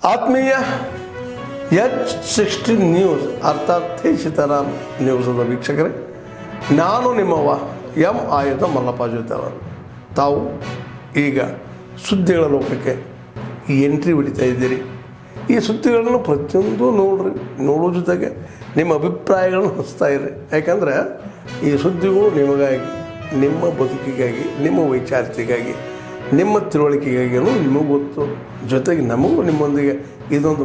ಆತ್ಮೀಯ H60 news ಅರ್ಥಾತ್ ಸೀತಾರಾಮ್ ನ್ಯೂಸದ ವೀಕ್ಷಕರೇ, ನಾನು ನಿಮ್ಮವ ಎಂ ಆಯುಧ ಮಲ್ಲಪ್ಪ ಜೊತೆ ಅವರು. ತಾವು ಈಗ ಸುದ್ದಿಗಳ ಲೋಕಕ್ಕೆ ಎಂಟ್ರಿ ಹೊಡಿತಾ ಇದ್ದೀರಿ. ಈ ಸುದ್ದಿಗಳನ್ನು ಪ್ರತಿಯೊಂದು ನೋಡೋ ಜೊತೆಗೆ ನಿಮ್ಮ ಅಭಿಪ್ರಾಯಗಳನ್ನು ಹಂಚ್ತಾ ಇರಿ. ಯಾಕಂದರೆ ಈ ಸುದ್ದಿಗಳು ನಿಮಗಾಗಿ, ನಿಮ್ಮ ಬದುಕಿಗಾಗಿ, ನಿಮ್ಮ ವೈಚಾರಿಕೆಗಾಗಿ, ನಿಮ್ಮ ತಿಳುವಳಿಕೆಗಾಗಿ ನಿಮಗೂ ಗೊತ್ತು. ಜೊತೆಗೆ ನಮಗೂ ನಿಮ್ಮೊಂದಿಗೆ ಇದೊಂದು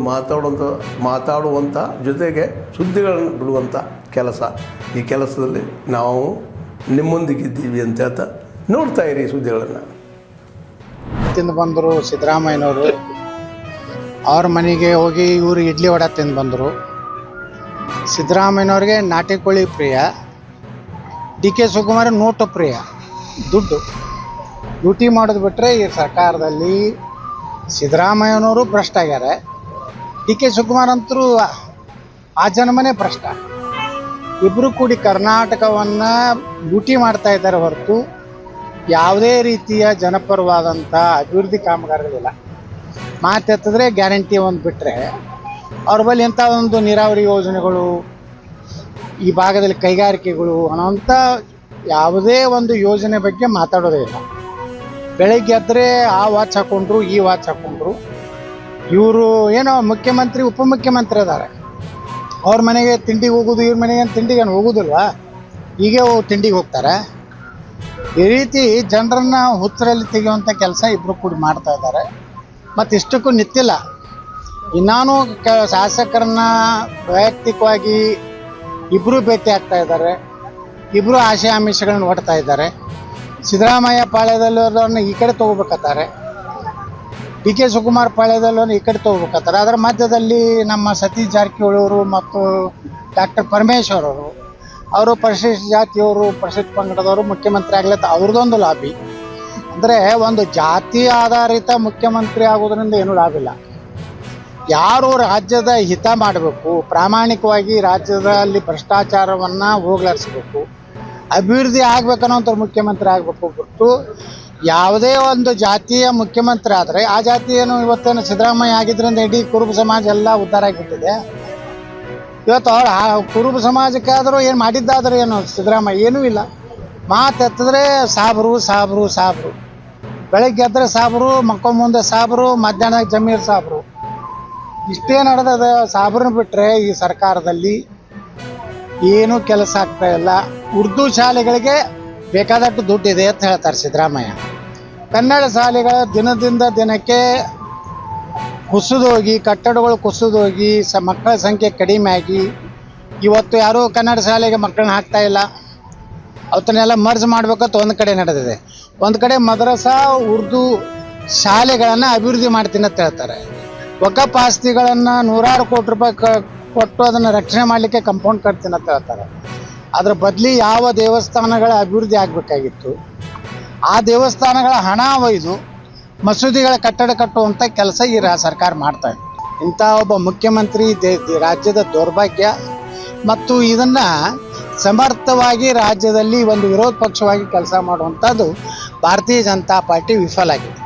ಮಾತಾಡುವಂಥ ಜೊತೆಗೆ ಸುದ್ದಿಗಳನ್ನು ಬಿಡುವಂಥ ಕೆಲಸ. ಈ ಕೆಲಸದಲ್ಲಿ ನಾವು ನಿಮ್ಮೊಂದಿಗಿದ್ದೀವಿ ಅಂತ ಹೇಳ್ತಾ ನೋಡ್ತಾ ಇರಿ ಸುದ್ದಿಗಳನ್ನು. ತಿಂದು ಬಂದರು ಸಿದ್ದರಾಮಯ್ಯನವರು. ಅವ್ರ ಮನೆಗೆ ಹೋಗಿ ಇವರು ಇಡ್ಲಿ ವಡೆ ತಿಂದು ಬಂದರು. ಸಿದ್ದರಾಮಯ್ಯನವ್ರಿಗೆ ನಾಟಿ ಕೋಳಿ ಪ್ರಿಯ, DK ಶಿವಕುಮಾರ್ ನೋಟು ಪ್ರಿಯ. ದುಡ್ಡು ಲೂಟಿ ಮಾಡೋದು ಬಿಟ್ಟರೆ ಈ ಸರ್ಕಾರದಲ್ಲಿ ಸಿದ್ದರಾಮಯ್ಯನವರು ಭ್ರಷ್ಟ ಆಗ್ಯಾರೆ. DK ಶಿವಕುಮಾರ್ ಅಂತರೂ ಆ ಜನ್ಮನೇ ಭ್ರಷ್ಟ. ಇಬ್ಬರು ಕೂಡಿ ಕರ್ನಾಟಕವನ್ನು ಲೂಟಿ ಮಾಡ್ತಾ ಇದ್ದಾರೆ ಹೊರತು ಯಾವುದೇ ರೀತಿಯ ಜನಪರವಾದಂಥ ಅಭಿವೃದ್ಧಿ ಕಾಮಗಾರಿಗಳಿಲ್ಲ. ಮಾತೆತ್ತಿದ್ರೆ ಗ್ಯಾರಂಟಿ ಒಂದು ಬಿಟ್ಟರೆ ಅವ್ರ ಬಳಿ ಇಂಥ ಒಂದು ನೀರಾವರಿ ಯೋಜನೆಗಳು, ಈ ಭಾಗದಲ್ಲಿ ಕೈಗಾರಿಕೆಗಳು ಅನ್ನೋಂಥ ಯಾವುದೇ ಒಂದು ಯೋಜನೆ ಬಗ್ಗೆ ಮಾತಾಡೋದೇ ಇಲ್ಲ. ಬೆಳಗ್ಗೆ ಎದ್ದರೆ ಆ ವಾಚ್ ಹಾಕ್ಕೊಂಡ್ರು, ಈ ವಾಚ್ ಹಾಕ್ಕೊಂಡ್ರು. ಇವರು ಏನೋ ಮುಖ್ಯಮಂತ್ರಿ ಉಪಮುಖ್ಯಮಂತ್ರಿ ಅದಾರೆ. ಅವ್ರ ಮನೆಗೆ ತಿಂಡಿಗೆ ಹೋಗೋದು, ಇವ್ರ ಮನೆಗೆ ತಿಂಡಿಗೆ ಹೋಗೋದಿಲ್ವಾ? ಹೀಗೆ ತಿಂಡಿಗೆ ಹೋಗ್ತಾರೆ. ಈ ರೀತಿ ಜನರನ್ನು ಹುಚ್ಚರಲ್ಲಿ ತೆಗೆಯುವಂಥ ಕೆಲಸ ಇಬ್ಬರು ಕೂಡಿ ಮಾಡ್ತಾ ಇದ್ದಾರೆ. ಮತ್ತು ಇಷ್ಟಕ್ಕೂ ನಿಂತಿಲ್ಲ. ಇನ್ನೂ ಶಾಸಕರನ್ನ ವೈಯಕ್ತಿಕವಾಗಿ ಇಬ್ಬರು ಭೇಟಿ ಆಗ್ತಾ ಇದ್ದಾರೆ. ಇಬ್ಬರು ಆಶೆ ಆಮಿಷಗಳನ್ನು ಹೊಡ್ತಾ ಇದ್ದಾರೆ. ಸಿದ್ದರಾಮಯ್ಯ ಪಾಳ್ಯದಲ್ಲವ್ರನ್ನ ಈ ಕಡೆ ತೊಗೋಬೇಕತ್ತಾರೆ, DK ಶಿವಕುಮಾರ್ ಪಾಳ್ಯದಲ್ಲವ್ರನ್ನ ಈ ಕಡೆ ತೊಗೋಬೇಕತ್ತಾರೆ. ಅದರ ಮಧ್ಯದಲ್ಲಿ ನಮ್ಮ ಸತೀಶ್ ಜಾರಕಿಹೊಳಿ ಅವರು ಮತ್ತು ಡಾಕ್ಟರ್ ಪರಮೇಶ್ವರ್ ಅವರು ಪರಿಶಿಷ್ಟ ಜಾತಿಯವರು, ಪರಿಶಿಷ್ಟ ಪಂಗಡದವರು ಮುಖ್ಯಮಂತ್ರಿ ಆಗ್ಲತ್ತ ಅವ್ರದ್ದೊಂದು ಲಾಬಿ. ಅಂದರೆ ಒಂದು ಜಾತಿ ಆಧಾರಿತ ಮುಖ್ಯಮಂತ್ರಿ ಆಗೋದ್ರಿಂದ ಏನೂ ಲಾಭ ಇಲ್ಲ. ಯಾರು ರಾಜ್ಯದ ಹಿತ ಮಾಡಬೇಕು, ಪ್ರಾಮಾಣಿಕವಾಗಿ ರಾಜ್ಯದಲ್ಲಿ ಭ್ರಷ್ಟಾಚಾರವನ್ನು ಹೋಗಲಾಡಿಸ್ಬೇಕು, ಅಭಿವೃದ್ಧಿ ಆಗ್ಬೇಕನ್ನೋಂಥ ಮುಖ್ಯಮಂತ್ರಿ ಆಗಬೇಕು ಹೊರತು ಯಾವುದೇ ಒಂದು ಜಾತಿಯ ಮುಖ್ಯಮಂತ್ರಿ ಆದರೆ ಆ ಜಾತಿ ಏನು ಇವತ್ತೇನು ಸಿದ್ದರಾಮಯ್ಯ ಆಗಿದ್ದರಿಂದ ಇಡೀ ಕುರುಬ ಸಮಾಜ ಎಲ್ಲ ಉದ್ಧಾರ ಆಗಿಬಿಟ್ಟಿದೆ. ಇವತ್ತು ಅವ್ರು ಕುರುಬ ಸಮಾಜಕ್ಕಾದರೂ ಏನು ಮಾಡಿದ್ದಾದರೂ ಏನು ಸಿದ್ದರಾಮಯ್ಯ ಏನೂ ಇಲ್ಲ. ಮಾತೆತ್ತಿದ್ರೆ ಸಾಬ್ರು. ಬೆಳಗ್ಗೆ ಎದ್ದರೆ ಸಾಬ್ರು, ಮುಂದೆ ಸಾಬ್ರು, ಮಧ್ಯಾಹ್ನ ಜಮೀರ್ ಸಾಬ್ರು. ಇಷ್ಟೇ ನಡೆದ ಸಾಬ್ರನ್ನ ಬಿಟ್ಟರೆ ಈ ಸರ್ಕಾರದಲ್ಲಿ ಏನೂ ಕೆಲಸ ಆಗ್ತಾ ಇಲ್ಲ. ಉರ್ದು ಶಾಲೆಗಳಿಗೆ ಬೇಕಾದಷ್ಟು ದುಡ್ಡಿದೆ ಅಂತ ಹೇಳ್ತಾರೆ ಸಿದ್ದರಾಮಯ್ಯ. ಕನ್ನಡ ಶಾಲೆಗಳ ದಿನದಿಂದ ದಿನಕ್ಕೆ ಕುಸಿದೋಗಿ, ಕಟ್ಟಡಗಳು ಕುಸಿದೋಗಿ, ಮಕ್ಕಳ ಸಂಖ್ಯೆ ಕಡಿಮೆ ಆಗಿ ಇವತ್ತು ಯಾರೂ ಕನ್ನಡ ಶಾಲೆಗೆ ಮಕ್ಕಳನ್ನ ಹಾಕ್ತಾ ಇಲ್ಲ. ಅವತ್ತನ್ನೆಲ್ಲ ಮರ್ಜ್ ಮಾಡ್ಬೇಕಂತ ಒಂದು ಕಡೆ ನಡೆದಿದೆ. ಒಂದು ಕಡೆ ಮದ್ರಸಾ ಉರ್ದು ಶಾಲೆಗಳನ್ನು ಅಭಿವೃದ್ಧಿ ಮಾಡ್ತೀನಿ ಅಂತ ಹೇಳ್ತಾರೆ. ವಕಫ್ ಆಸ್ತಿಗಳನ್ನು ನೂರಾರು ಕೋಟಿ ರೂಪಾಯಿ ಕೊಟ್ಟು ಅದನ್ನು ರಕ್ಷಣೆ ಮಾಡಲಿಕ್ಕೆ ಕಂಪೌಂಡ್ ಕಟ್ತೀನಿ ಅಂತ ಹೇಳ್ತಾರೆ. ಅದರ ಬದಲಿ ಯಾವ ದೇವಸ್ಥಾನಗಳ ಅಭಿವೃದ್ಧಿ ಆಗಬೇಕಾಗಿತ್ತು ಆ ದೇವಸ್ಥಾನಗಳ ಹಣ ಒಯ್ದು ಮಸೂದಿಗಳ ಕಟ್ಟಡ ಕಟ್ಟುವಂಥ ಕೆಲಸ ಈ ಸರ್ಕಾರ ಮಾಡ್ತಾ ಇದೆ. ಇಂಥ ಒಬ್ಬ ಮುಖ್ಯಮಂತ್ರಿ ರಾಜ್ಯದ ದೌರ್ಭಾಗ್ಯ. ಮತ್ತು ಇದನ್ನು ಸಮರ್ಥವಾಗಿ ರಾಜ್ಯದಲ್ಲಿ ಒಂದು ವಿರೋಧ ಪಕ್ಷವಾಗಿ ಕೆಲಸ ಮಾಡುವಂಥದ್ದು ಭಾರತೀಯ ಜನತಾ ಪಾರ್ಟಿ ವಿಫಲ ಆಗಿದೆ.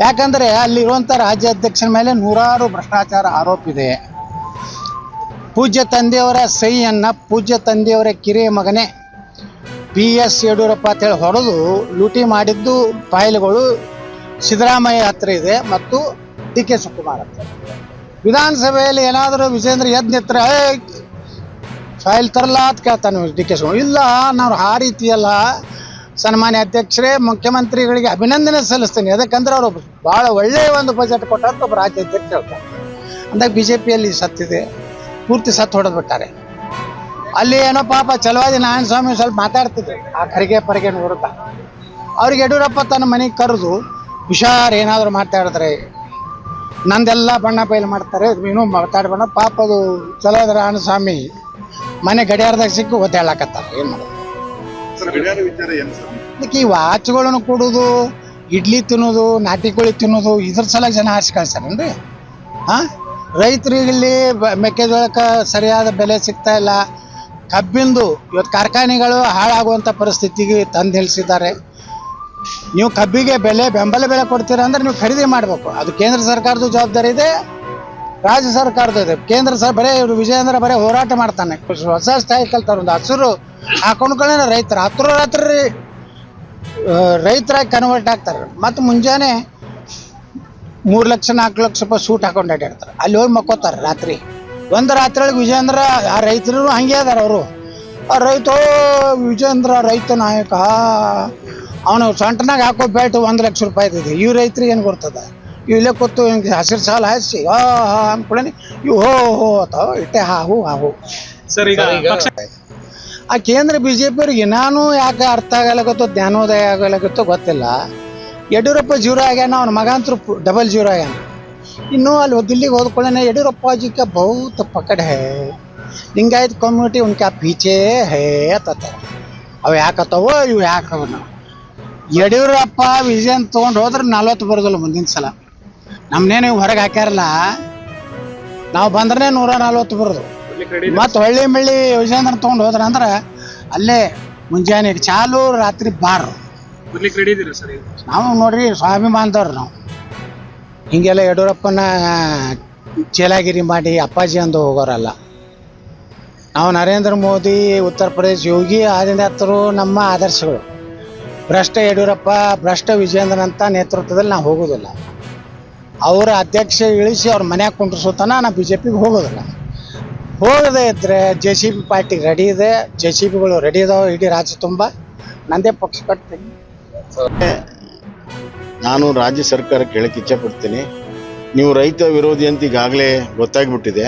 ಯಾಕಂದರೆ ಅಲ್ಲಿರುವಂಥ ರಾಜ್ಯಾಧ್ಯಕ್ಷರ ಮೇಲೆ ನೂರಾರು ಭ್ರಷ್ಟಾಚಾರ ಆರೋಪ ಇದೆ. ಪೂಜ್ಯ ತಂದೆಯವರ ಸಹಿಯನ್ನು ಪೂಜ್ಯ ತಂದೆಯವರ ಕಿರಿಯ ಮಗನೇ BS ಯಡಿಯೂರಪ್ಪ ಅಂತೇಳಿ ಹೊಡೆದು ಲೂಟಿ ಮಾಡಿದ್ದು ಫೈಲ್ಗಳು ಸಿದ್ದರಾಮಯ್ಯ ಹತ್ರ ಇದೆ ಮತ್ತು DK ಶಿವಕುಮಾರ್ ಹತ್ರ. ವಿಧಾನಸಭೆಯಲ್ಲಿ ಏನಾದರೂ ವಿಜೇಂದ್ರ ಎದ್ದು ನಿಂತರೆ ಫೈಲ್ ತರಲ್ಲ ಅಂತ ಕೇಳ್ತಾನೆ DK ಶಿವಕುಮಾರ್. ಇಲ್ಲ, ನಾವು ಆ ರೀತಿಯಲ್ಲ, ಸನ್ಮಾನ್ಯ ಅಧ್ಯಕ್ಷರೇ, ಮುಖ್ಯಮಂತ್ರಿಗಳಿಗೆ ಅಭಿನಂದನೆ ಸಲ್ಲಿಸ್ತೀನಿ. ಯಾಕಂದ್ರೆ ಅವರು ಭಾಳ ಒಳ್ಳೆಯ ಒಂದು ಬಜೆಟ್ ಕೊಟ್ಟಂತ ಒಬ್ಬ ರಾಜ್ಯಾಧ್ಯಕ್ಷ ಹೇಳ್ತಾರೆ. ಅಂದಾಗ BJPಯಲ್ಲಿ ಸತ್ತಿದೆ, ಪೂರ್ತಿ ಸತ್ತು ಹೊಡೆದ್ಬಿಟ್ಟಾರೆ. ಅಲ್ಲಿ ಏನೋ ಪಾಪ ಚಲವಾದಿ ನಾರಾಯಣ ಸ್ವಾಮಿ ಸ್ವಲ್ಪ ಮಾತಾಡ್ತಿದ್ರು ಆ ಖರ್ಗೆ ವಿರುದ್ಧ. ಅವ್ರಿಗೆ ಯಡಿಯೂರಪ್ಪ ತನ್ನ ಮನೆಗೆ ಕರೆದು ಹುಷಾರು, ಏನಾದರೂ ಮಾತಾಡಿದ್ರೆ ನಂದೆಲ್ಲ ಬಣ್ಣ ಬಯಲು ಮಾಡ್ತಾರೆ, ಇನ್ನೂ ಮಾತಾಡ್ಬೇಡ. ಪಾಪ ಅದು ಚಲವಾದಿ ನಾರಾಯಣ ಸ್ವಾಮಿ ಮನೆ ಗಡಿಯಾರದಾಗ ಸಿಕ್ಕು ಒದ್ದಾಡಕತ್ತಾರೆ. ಏನು ಮಾಡೋದು? ಅದಕ್ಕೆ ಈ ವಾಚ್ಗಳನ್ನು ಕೊಡೋದು, ಇಡ್ಲಿ ತಿನ್ನೋದು, ನಾಟಿ ಕೋಳಿ ತಿನ್ನೋದು, ಇದ್ರ ಸಲ ಜನ ಆರಿಸಿ ಕಳ್ಸಾರೇನ್ರಿ? ರೈತರಿಗೆ ಇಲ್ಲಿ ಮೆಕ್ಕೆಜೋಳಕ್ಕೆ ಸರಿಯಾದ ಬೆಲೆ ಸಿಗ್ತಾ ಇಲ್ಲ. ಕಬ್ಬಿಂದು ಇವತ್ತು ಕಾರ್ಖಾನೆಗಳು ಹಾಳಾಗುವಂಥ ಪರಿಸ್ಥಿತಿಗೆ ತಂದು ನಿಲ್ಲಿಸಿದ್ದಾರೆ. ನೀವು ಕಬ್ಬಿಗೆ ಬೆಂಬಲ ಬೆಲೆ ಕೊಡ್ತೀರಾ ಅಂದ್ರೆ ನೀವು ಖರೀದಿ ಮಾಡಬೇಕು. ಅದು ಕೇಂದ್ರ ಸರ್ಕಾರದ ಜವಾಬ್ದಾರಿ ಇದೆ, ರಾಜ್ಯ ಸರ್ಕಾರದ ಇದೆ. ಕೇಂದ್ರ ಬರೀ ವಿಜಯೇಂದ್ರ ಬರೀ ಹೋರಾಟ ಮಾಡ್ತಾನೆ, ಹೊಸ ಸ್ಟೈಲ್ ಕಲ್ತಾರೆ. ಒಂದು ಹಸಿರು ಹಾಕೊಂಡ್ಕೊಳ್ಳೇನ ರೈತರು ರಾತ್ರಿ ರೈತರಾಗಿ ಕನ್ವರ್ಟ್ ಆಗ್ತಾರೆ. ಮತ್ತು ಮುಂಜಾನೆ 3 ಲಕ್ಷ 4 ಲಕ್ಷ ರೂಪಾಯಿ ಸೂಟ್ ಹಾಕೊಂಡು ಅಡ್ಡಾಡ್ತಾರೆ. ಅಲ್ಲಿ ಹೋಗಿ ಮಕ್ಕೋತಾರೆ ರಾತ್ರಿ. ಒಂದು ರಾತ್ರಿ ಒಳಗೆ ವಿಜಯೇಂದ್ರ ಆ ರೈತರು ಹಂಗೆ ಅದಾರ. ಅವರು ಆ ವಿಜಯೇಂದ್ರ ರೈತ ನಾಯಕ, ಅವನು ಸೊಂಟನಾಗ ಹಾಕೋ ಬೆಲ್ಟ್ 1 ಲಕ್ಷ ರೂಪಾಯಿ ಇದೆ. ಇವ್ ರೈತರಿಗೆ ಏನು ಬರ್ತದ? ಇಲ್ಲೇ ಕೂತು ಹಿಂಗೆ ಹಸಿರು ಸಾಲ ಹಾಯಿಸಿ ಅಂದ್ಕೊಳ್ಳಿ ಇವು ಹೋ ಅಥವಾ ಇಟ್ಟೆ ಹಾವು ಸರ್. ಈಗ ಆ ಕೇಂದ್ರ BJP ಅವ್ರಿಗೆ ನಾನು ಯಾಕೆ ಅರ್ಥ ಆಗಲಾಗತ್ತೋ, ಜ್ಞಾನೋದಯ ಆಗಲಾಗತ್ತೋ ಗೊತ್ತಿಲ್ಲ. ಯಡಿಯೂರಪ್ಪ ಜೀರೋ ಆಗ್ಯಾನ, ಅವನ ಮಗ ಅಂತೂ ಡಬಲ್ ಜೀರೋ ಆಗ್ಯಾನ. ಇನ್ನು ಅಲ್ಲಿ ದಿಲ್ಲಿಗೆ ಹೋದ್ಕೊಳ್ಳೇನೆ ಯಡಿಯೂರಪ್ಪ ಜಿ का बहुत पकड़ है, लिंगायत कम्युनिटी उनका पीछे है ಅತ್ತ. ಅವು ಯಾಕತ್ತವೋ ಇವು ಯಾಕವ. ಯಡಿಯೂರಪ್ಪ ವಿಜಯನ್ ತೊಗೊಂಡು ಹೋದ್ರೆ 40 ಬರೋದಿಲ್ಲ ಮುಂದಿನ ಸಲ. ನಮ್ಮನ್ನೇನು ಹೊರಗೆ ಹಾಕ್ಯಾರಲ್ಲ, ನಾವು ಬಂದ್ರೆ 140 ಬರೋದು. ಮತ್ತು ಹೊಳ್ಳಿ ಮಿಳ್ಳಿ ವಿಜಯೇಂದ್ರ ತೊಗೊಂಡು ಹೋದ್ರ ಅಂದ್ರೆ ಅಲ್ಲೇ ಮುಂಜಾನೆ ಚಾಲು, ರಾತ್ರಿ ಬಾರು. ನಾವು ನೋಡ್ರಿ ಸ್ವಾಭಿಮಾನದವ್ರು ನಾವು. ಹಿಂಗೆಲ್ಲ ಯಡಿಯೂರಪ್ಪನ ಚೇಲಾಗಿರಿ ಮಾಡಿ ಅಪ್ಪಾಜಿ ಅಂದು ಹೋಗೋರಲ್ಲ ನಾವು. ನರೇಂದ್ರ ಮೋದಿ, ಉತ್ತರ ಪ್ರದೇಶ ಯೋಗಿ ಆದಿತ್ಯರು ನಮ್ಮ ಆದರ್ಶಗಳು. ಭ್ರಷ್ಟ ಯಡಿಯೂರಪ್ಪ, ಭ್ರಷ್ಟ ವಿಜಯೇಂದ್ರ ಅಂತ ನೇತೃತ್ವದಲ್ಲಿ ನಾವು ಹೋಗೋದಿಲ್ಲ. ಅವರ ಅಧ್ಯಕ್ಷ ಇಳಿಸಿ ಅವ್ರ ಮನ್ಯಾಗ ಕುಂಡ್ರಿಸೋತನ ನಾವು BJPಗೆ ಹೋಗೋದಿಲ್ಲ. ಹೋಗದೇ ಇದ್ರೆ JCB ಪಾರ್ಟಿ ರೆಡಿ ಇದೆ, JCBಗಳು ರೆಡಿ ಇದಾವೆ ಇಡೀ ರಾಜ್ಯ ತುಂಬ. ನಂದೇ ಪಕ್ಷ ಕಟ್ತೀನಿ. ನಾನು ರಾಜ್ಯ ಸರ್ಕಾರಕ್ಕೆ ಹೇಳಕ್ಕೆ ಇಚ್ಛೆಪಡ್ತೀನಿ, ನೀವು ರೈತ ವಿರೋಧಿ ಅಂತ ಈಗಾಗಲೇ ಗೊತ್ತಾಗ್ಬಿಟ್ಟಿದೆ.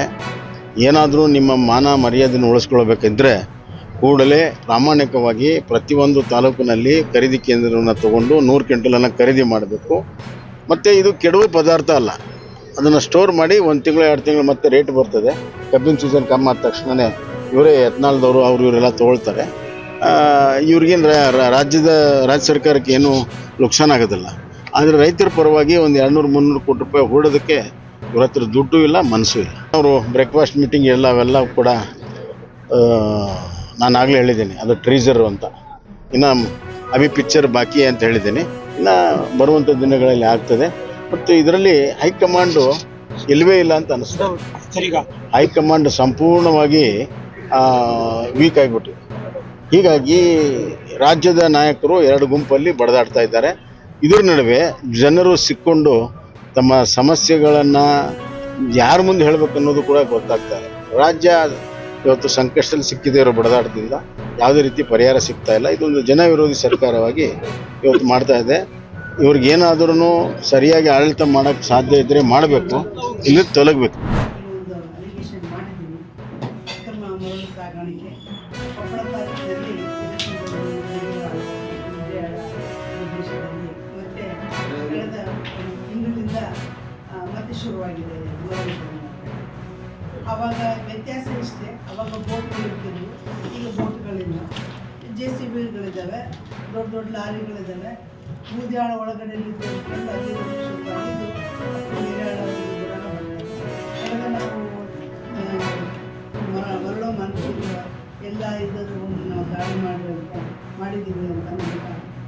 ಏನಾದರೂ ನಿಮ್ಮ ಮಾನ ಮರ್ಯಾದೆಯನ್ನು ಉಳಿಸ್ಕೊಳ್ಬೇಕಿದ್ರೆ ಕೂಡಲೇ ಪ್ರಾಮಾಣಿಕವಾಗಿ ಪ್ರತಿಯೊಂದು ತಾಲೂಕಿನಲ್ಲಿ ಖರೀದಿ ಕೇಂದ್ರವನ್ನು ತಗೊಂಡು 100 ಕ್ವಿಂಟಲನ್ನು ಖರೀದಿ ಮಾಡಬೇಕು. ಮತ್ತು ಇದು ಕೆಡುವ ಪದಾರ್ಥ ಅಲ್ಲ, ಅದನ್ನು ಸ್ಟೋರ್ ಮಾಡಿ 1 ತಿಂಗಳು 2 ತಿಂಗಳು ಮತ್ತೆ ರೇಟ್ ಬರ್ತದೆ. ಕಬ್ಬಿನ ಸೀಸನ್ ಕಮ್ಮಿ ಆದ ತಕ್ಷಣವೇ ಇವರೇ ಎತ್ನಾಳದವರು ಇವರೆಲ್ಲ ತೊಗೊಳ್ತಾರೆ. ಇವ್ರಿಗೇನು ರಾಜ್ಯ ಸರ್ಕಾರಕ್ಕೆ ಏನು ನುಕ್ಸಾನ ಆಗೋದಿಲ್ಲ. ಆದರೆ ರೈತರ ಪರವಾಗಿ ಒಂದು 200-300 ಕೋಟಿ ರೂಪಾಯಿ ಹೂಡೋದಕ್ಕೆ ಇವ್ರ ಹತ್ರ ದುಡ್ಡು ಇಲ್ಲ, ಮನಸ್ಸು ಇಲ್ಲ. ಅವರು ಬ್ರೇಕ್ಫಾಸ್ಟ್ ಮೀಟಿಂಗ್ ಅವೆಲ್ಲ ಕೂಡ ನಾನು ಆಗಲೇ ಹೇಳಿದ್ದೀನಿ, ಅದು ಟ್ರೀಸರು ಅಂತ. ಇನ್ನು ಅಭಿ ಪಿಕ್ಚರ್ ಬಾಕಿ ಅಂತ ಹೇಳಿದ್ದೀನಿ, ಇನ್ನು ಬರುವಂಥ ದಿನಗಳಲ್ಲಿ ಆಗ್ತದೆ. ಮತ್ತು ಇದರಲ್ಲಿ ಹೈಕಮಾಂಡು ಇಲ್ಲವೇ ಇಲ್ಲ ಅಂತ ಅನಿಸ್ತದೆ. ಹೈಕಮಾಂಡ್ ಸಂಪೂರ್ಣವಾಗಿ ವೀಕ್ ಆಗಿಬಿಟ್ಟಿದೆ. ಹೀಗಾಗಿ ರಾಜ್ಯದ ನಾಯಕರು 2 ಗುಂಪಲ್ಲಿ ಬಡದಾಡ್ತಾ ಇದ್ದಾರೆ. ಇದರ ನಡುವೆ ಜನರು ಸಿಕ್ಕೊಂಡು ತಮ್ಮ ಸಮಸ್ಯೆಗಳನ್ನು ಯಾರ ಮುಂದೆ ಹೇಳಬೇಕು ಅನ್ನೋದು ಕೂಡ ಗೊತ್ತಾಗ್ತಾ ಇಲ್ಲ. ರಾಜ್ಯ ಇವತ್ತು ಸಂಕಷ್ಟದಲ್ಲಿ ಸಿಕ್ಕಿದೆ ಇರೋ ಬಡದಾಟದಿಂದ. ಯಾವುದೇ ರೀತಿ ಪರಿಹಾರ ಸಿಗ್ತಾ ಇಲ್ಲ. ಇದೊಂದು ಜನ ವಿರೋಧಿ ಸರ್ಕಾರವಾಗಿ ಇವತ್ತು ಮಾಡ್ತಾ ಇದೆ. ಇವ್ರಿಗೇನಾದ್ರೂ ಸರಿಯಾಗಿ ಆಡಳಿತ ಮಾಡೋಕ್ಕೆ ಸಾಧ್ಯ ಇದ್ದರೆ ಮಾಡಬೇಕು, ಇಲ್ಲಿ ತೊಲಗಬೇಕು. ಶುರುವಾಗಿದೆ. ಆವಾಗ ವ್ಯತ್ಯಾಸ ಇಷ್ಟೇ, ಆವಾಗ ಬೋಟ್ಗಳು ಇರ್ತಿದ್ವು, ಈಗ ಬೋಟ್ಗಳಿಲ್ಲ. JCBಗಳಿದ್ದಾವೆ, ದೊಡ್ಡ ದೊಡ್ಡ ಲಾರಿಗಳಿದ್ದಾವೆ. ಬೂದ್ಯಾಳ ಒಳಗಡೆ ನಿಂತ್ಕೊಂಡು ಅಲ್ಲಿ ಶುರುವಾಗಿದ್ದು ನಾವು ಮರಳೋ ಮನಸ್ಸಿಗೆ ಎಲ್ಲ ಇದ್ದದ್ದು ನಾವು ದಾಳಿ ಮಾಡಿದ್ದೀವಿ ಅಂತ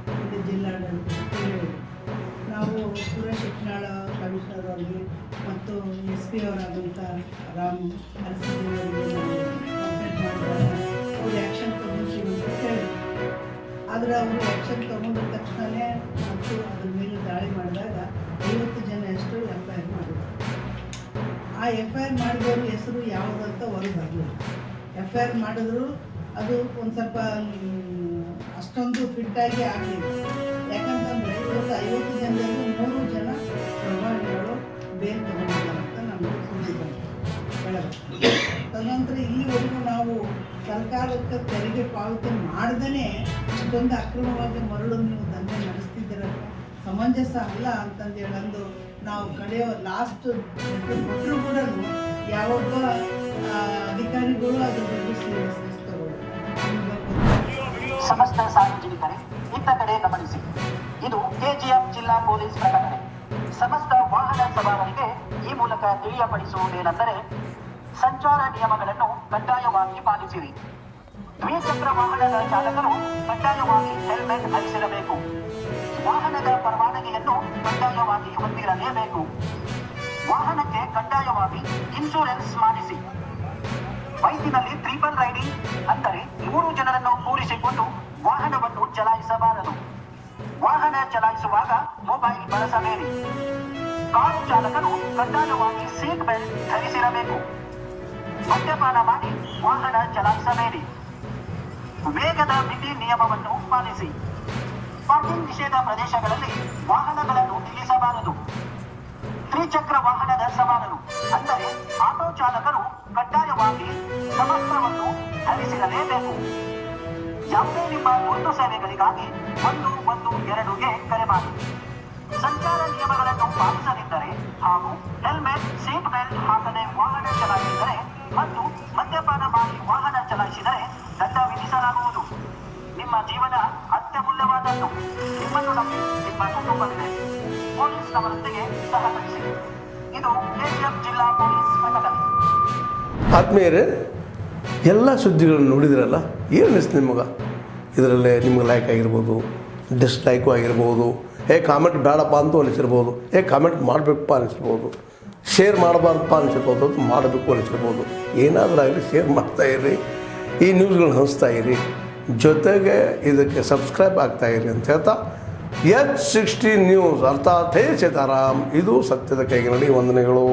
ನಮಗೆ ಜಿಲ್ಲಾಡಳಿತ ಹೇಳಿದ್ರು. ನಾವು ಸುರೇಶ್ ಇಟ್ನಾಳ ಕಮಿಷನರ್ ಅವರಿಗೆ ಮತ್ತು SP ಅವರಾದಂಥ ರಾಮ್ ಅರಸಿಯವರಿಗೆ ನಾವು ಕಂಪ್ಲೇಂಟ್ ಮಾಡಿದಾಗ ಅವರು ಆ್ಯಕ್ಷನ್ ತೊಗೊಂಡಿದ್ದೀವಿ ಅಂತ ಹೇಳಿದ್ರು. ಆದರೆ ಅವರು ಆ್ಯಕ್ಷನ್ ತೊಗೊಂಡ ತಕ್ಷಣವೇ ಮತ್ತು ಅದ್ರ ಮೇಲೆ ದಾಳಿ ಮಾಡಿದಾಗ 50 ಜನ ಅಷ್ಟು FIR ಮಾಡಿದ್ರು. ಆ FIR ಮಾಡಿದವ್ರ ಹೆಸರು ಯಾವುದಂತ ಹೊರಗೆ ಬರಲಿಲ್ಲ. FIR ಮಾಡಿದ್ರು ಅದು ಒಂದು ಸ್ವಲ್ಪ ಅಷ್ಟೊಂದು ಫಿಟ್ಟಾಗಿ ಆಗಲಿಲ್ಲ. ಯಾಕಂತಂದರೆ ಇವತ್ತು 50 ಜನರಲ್ಲಿ 3 ಜನ ಪ್ರಭಾವಿಗಳು ಬೇರೆ ತಗೊಂಡಿದ್ದಾರೆ ಅಂತ ನಮಗೆ ಸುದ್ದಿ ಬಂತು ಬೆಳಗ್ಗೆ. ತದನಂತರ ಇಲ್ಲಿವರೆಗೂ ನಾವು ಸರ್ಕಾರಕ್ಕೆ ತೆರಿಗೆ ಪಾವತಿ ಮಾಡ್ದೇ ಇಷ್ಟೊಂದು ಅಕ್ರಮವಾಗಿ ಮರಳು ನೀವು ದಂಧೆ ನಡೆಸ್ತಿದ್ದೀರ, ಸಮಂಜಸ ಅಲ್ಲ ಅಂತಂದೇಳಂದು ನಾವು ಕಡೆಯೋ ಲಾಸ್ಟ್ ಕೊಟ್ಟರು ಕೂಡ ಯಾವೊಬ್ಬ ಅಧಿಕಾರಿಗಳು ಅದ್ರ ಬಗ್ಗೆ ಸೀರಿಯಸ್ನೆಸ್ ತಗೊಳ್ಳೋದು. ಸಮಸ್ತ ಸಾರ್ವಜನಿಕರೇ ಇತ್ತ ಕಡೆ ಗಮನಿಸಿ, ಇದು KGF ಜಿಲ್ಲಾ ಪೊಲೀಸ್ ಪ್ರಕಟಣೆ. ಸಮಸ್ತ ವಾಹನ ಸವಾರರಿಗೆ ಈ ಮೂಲಕ ತಿಳಿಯಪಡಿಸುವುದೇನೆಂದರೆ, ಸಂಚಾರ ನಿಯಮಗಳನ್ನು ಕಡ್ಡಾಯವಾಗಿ ಪಾಲಿಸಿರಿ. ದ್ವಿಚಕ್ರ ವಾಹನದ ಚಾಲಕರು ಕಡ್ಡಾಯವಾಗಿ ಹೆಲ್ಮೆಟ್ ಧರಿಸಿರಬೇಕು. ವಾಹನದ ಪರವಾನಗಿಯನ್ನು ಕಡ್ಡಾಯವಾಗಿ ಹೊಂದಿರಲೇಬೇಕು. ವಾಹನಕ್ಕೆ ಕಡ್ಡಾಯವಾಗಿ ಇನ್ಶೂರೆನ್ಸ್ ಮಾಡಿಸಿ. ಬೈಕಿನಲ್ಲಿ ಟ್ರಿಪಲ್ ರೈಡಿಂಗ್ ಅಂದರೆ 3 ಜನರನ್ನು ಕೂರಿಸಿಕೊಂಡು ವಾಹನವನ್ನು ಚಲಾಯಿಸಬಾರದು. ವಾಹನ ಚಲಾಯಿಸುವಾಗ ಮೊಬೈಲ್ ಬಳಸಬೇಡಿ. ಕಾರು ಚಾಲಕರು ಕಡ್ಡಾಯವಾಗಿ ಸೀಟ್ ಬೆಲ್ಟ್ ಧರಿಸಿರಬೇಕು. ಮದ್ಯಪಾನ ಮಾಡಿ ವಾಹನ ಚಲಾಯಿಸಬೇಡಿ. ವೇಗದ ಮಿತಿ ನಿಯಮವನ್ನು ಪಾಲಿಸಿ. ಪಾರ್ಕಿಂಗ್ ನಿಷೇಧ ಪ್ರದೇಶಗಳಲ್ಲಿ ವಾಹನಗಳನ್ನು ನಿಲ್ಲಿಸಬಾರದು. ತ್ರಿಚಕ್ರ ವಾಹನದ ಸವಾರರು ಅಂದರೆ ಆಟೋ ಚಾಲಕರು ಕಡ್ಡಾಯವಾಗಿ ಸಮವಸ್ತ್ರವನ್ನು ಧರಿಸಿರಲೇಬೇಕು. ಯಾವುದೇ ನಿಮ್ಮ ತುರ್ತು ಸೇವೆಗಳಿಗಾಗಿ 112ಗೆ ಕರೆ ಮಾಡಿ. ಸಂಚಾರ ನಿಯಮಗಳನ್ನು ಪಾಲಿಸದಿದ್ದರೆ ಹಾಗೂ ಹೆಲ್ಮೆಟ್, ಸೀಟ್ ಬೆಲ್ಟ್ ಹಾಕದೆ ವಾಹನ ಚಲಾಯಿಸಿದರೆ ಮತ್ತು ಮದ್ಯಪಾನ ಮಾಡಿ ವಾಹನ ಚಲಾಯಿಸಿದರೆ ದಂಡ ವಿಧಿಸಲಾಗುವುದು. ನಿಮ್ಮ ಜೀವನ ಅತ್ಯಮೂಲ್ಯವಾದದ್ದು. ನಿಮ್ಮನ್ನು ನಂಬಿ ನಿಮ್ಮ ಕುಟುಂಬವಿದೆ. ಪೊಲೀಸ್ನವರೊಂದಿಗೆ ಸಹಕರಿಸಿ. ಇದು ಕೆಜಿಎಫ್ ಜಿಲ್ಲಾ ಪೊಲೀಸ್ ಪ್ರಕಟಣೆ. ಆತ್ಮೀಯರೇ, ಎಲ್ಲ ಸುದ್ದಿಗಳನ್ನು ನೋಡಿದ್ರಲ್ಲ, ಏನು ಅನಿಸ್ತು ನಿಮಗೆ? ಇದರಲ್ಲೇ ನಿಮ್ಗೆ ಲೈಕ್ ಆಗಿರ್ಬೋದು, ಡಿಸ್ಲೈಕು ಆಗಿರ್ಬೋದು, ಕಾಮೆಂಟ್ ಬೇಡಪ್ಪ ಅಂತೂ ಅನಿಸಿರ್ಬೋದು, ಕಾಮೆಂಟ್ ಮಾಡಬೇಕಪ್ಪ ಅನಿಸಿರ್ಬೋದು, ಶೇರ್ ಮಾಡಬಾರ್ದಪ್ಪ ಅನಿಸಿರ್ಬೋದು, ಅದು ಮಾಡಬೇಕು ಅನಿಸಿರ್ಬೋದು. ಏನಾದರೂ ಆಗಲಿ ಶೇರ್ ಮಾಡ್ತಾಯಿರಿ, ಈ ನ್ಯೂಸ್ಗಳನ್ನ ಹಂಚ್ತಾ ಇರಿ, ಜೊತೆಗೆ ಇದಕ್ಕೆ ಸಬ್ಸ್ಕ್ರೈಬ್ ಆಗ್ತಾಯಿರಿ ಅಂತ ಹೇಳ್ತಾ H16 ನ್ಯೂಸ್ ಅರ್ಥಾತ್ ಹೇ ಸೀತಾರಾಮ್, ಇದು ಸತ್ಯದ ಕೈಗೆ ನಡಿ. ವಂದನೆಗಳು.